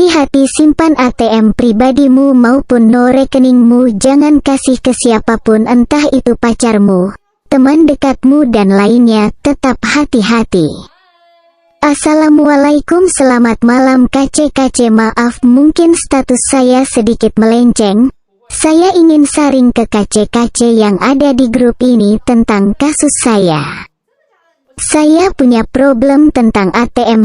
Hati-hati simpan ATM pribadimu maupun no rekeningmu, jangan kasih ke siapapun, entah itu pacarmu, teman dekatmu dan lainnya, tetap hati-hati. Assalamualaikum, selamat malam KC. Maaf mungkin status saya sedikit melenceng. Saya ingin sharing ke KC yang ada di grup ini tentang kasus saya. Saya punya problem tentang ATM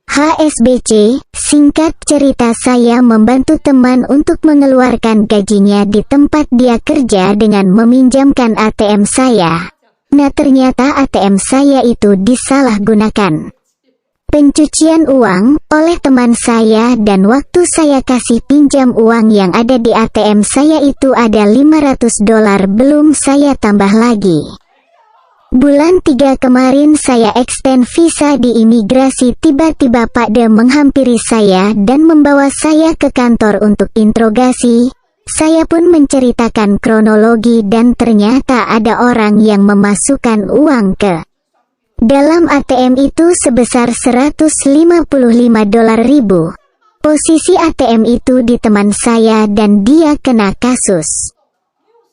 HSBC. Singkat cerita, saya membantu teman untuk mengeluarkan gajinya di tempat dia kerja dengan meminjamkan ATM saya. Nah, ternyata ATM saya itu disalahgunakan pencucian uang oleh teman saya, dan waktu saya kasih pinjam uang yang ada di ATM saya itu ada $500, belum saya tambah lagi. Bulan 3 kemarin saya extend visa di imigrasi, tiba-tiba Pak De menghampiri saya dan membawa saya ke kantor untuk interogasi. Saya pun menceritakan kronologi dan ternyata ada orang yang memasukkan uang ke dalam ATM itu sebesar $155.000. Posisi ATM itu di teman saya dan dia kena kasus.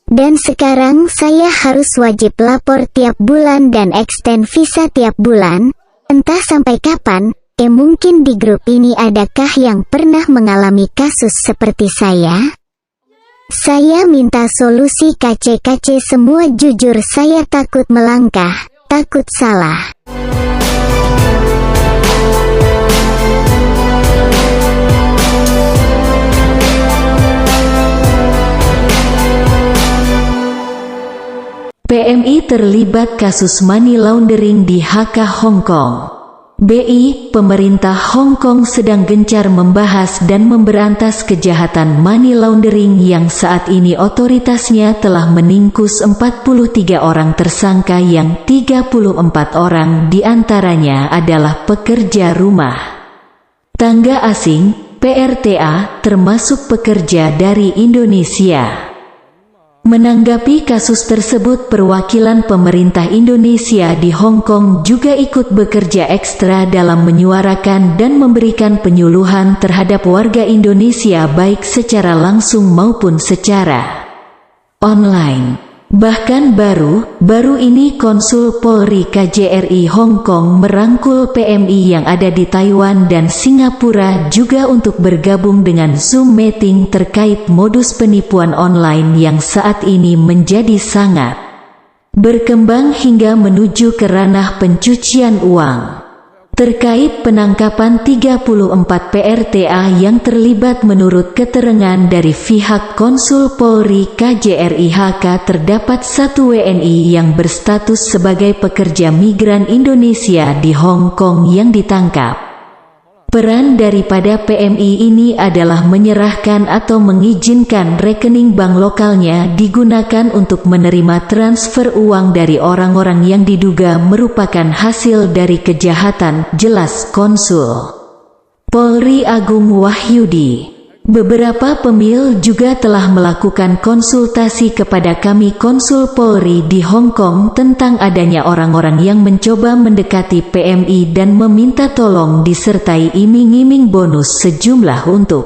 Dan sekarang saya harus wajib lapor tiap bulan dan extend visa tiap bulan. Entah sampai kapan. Mungkin di grup ini adakah yang pernah mengalami kasus seperti saya? Saya minta solusi KC. Semua jujur, saya takut melangkah, takut salah. PMI terlibat kasus money laundering di HK Hong Kong. BI, pemerintah Hong Kong sedang gencar membahas dan memberantas kejahatan money laundering yang saat ini otoritasnya telah meningkus 43 orang tersangka yang 34 orang diantaranya adalah pekerja rumah tangga asing, PRTA, termasuk pekerja dari Indonesia. Menanggapi kasus tersebut, perwakilan pemerintah Indonesia di Hong Kong juga ikut bekerja ekstra dalam menyuarakan dan memberikan penyuluhan terhadap warga Indonesia baik secara langsung maupun secara online. Bahkan baru ini Konsul Polri KJRI Hong Kong merangkul PMI yang ada di Taiwan dan Singapura juga untuk bergabung dengan Zoom meeting terkait modus penipuan online yang saat ini menjadi sangat berkembang hingga menuju ke ranah pencucian uang. Terkait penangkapan 34 PRTA yang terlibat, menurut keterangan dari pihak Konsul Polri KJRI HK, terdapat 1 WNI yang berstatus sebagai pekerja migran Indonesia di Hong Kong yang ditangkap. Peran daripada PMI ini adalah menyerahkan atau mengizinkan rekening bank lokalnya digunakan untuk menerima transfer uang dari orang-orang yang diduga merupakan hasil dari kejahatan, jelas Konsul Polri Agung Wahyudi. Beberapa pemil juga telah melakukan konsultasi kepada kami Konsul Polri di Hong Kong tentang adanya orang-orang yang mencoba mendekati PMI dan meminta tolong disertai iming-iming bonus sejumlah untuk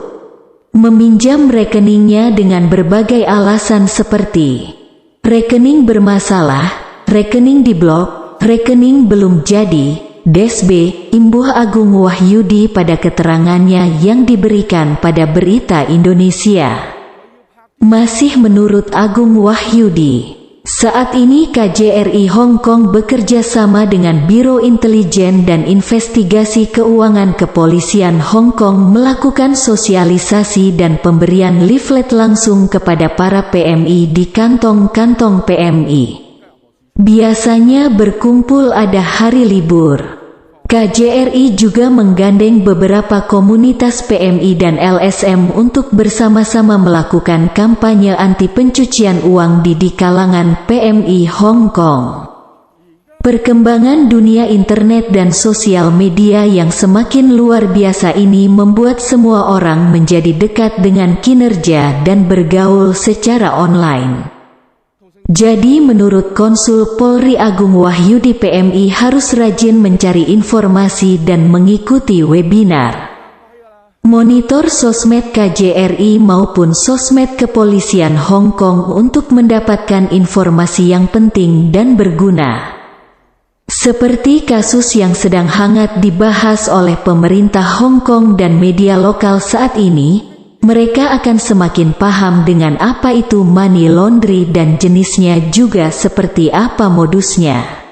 meminjam rekeningnya dengan berbagai alasan seperti rekening bermasalah, rekening diblok, rekening belum jadi. DSB, imbuh Agung Wahyudi pada keterangannya yang diberikan pada Berita Indonesia. Masih menurut Agung Wahyudi, saat ini KJRI Hong Kong bekerja sama dengan Biro Intelijen dan Investigasi Keuangan Kepolisian Hong Kong melakukan sosialisasi dan pemberian leaflet langsung kepada para PMI di kantong-kantong PMI. Biasanya berkumpul ada hari libur. KJRI juga menggandeng beberapa komunitas PMI dan LSM untuk bersama-sama melakukan kampanye anti pencucian uang di kalangan PMI Hong Kong. Perkembangan dunia internet dan sosial media yang semakin luar biasa ini membuat semua orang menjadi dekat dengan kinerja dan bergaul secara online. Jadi menurut Konsul Polri Agung Wahyudi, PMI harus rajin mencari informasi dan mengikuti webinar. Monitor sosmed KJRI maupun sosmed kepolisian Hong Kong untuk mendapatkan informasi yang penting dan berguna. Seperti kasus yang sedang hangat dibahas oleh pemerintah Hong Kong dan media lokal saat ini, mereka akan semakin paham dengan apa itu money laundry dan jenisnya juga seperti apa modusnya.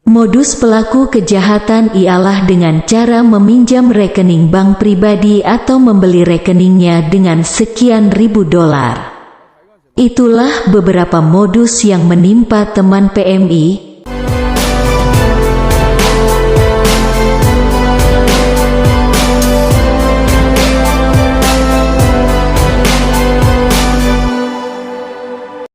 Modus pelaku kejahatan ialah dengan cara meminjam rekening bank pribadi atau membeli rekeningnya dengan sekian ribu dolar. Itulah beberapa modus yang menimpa teman PMI,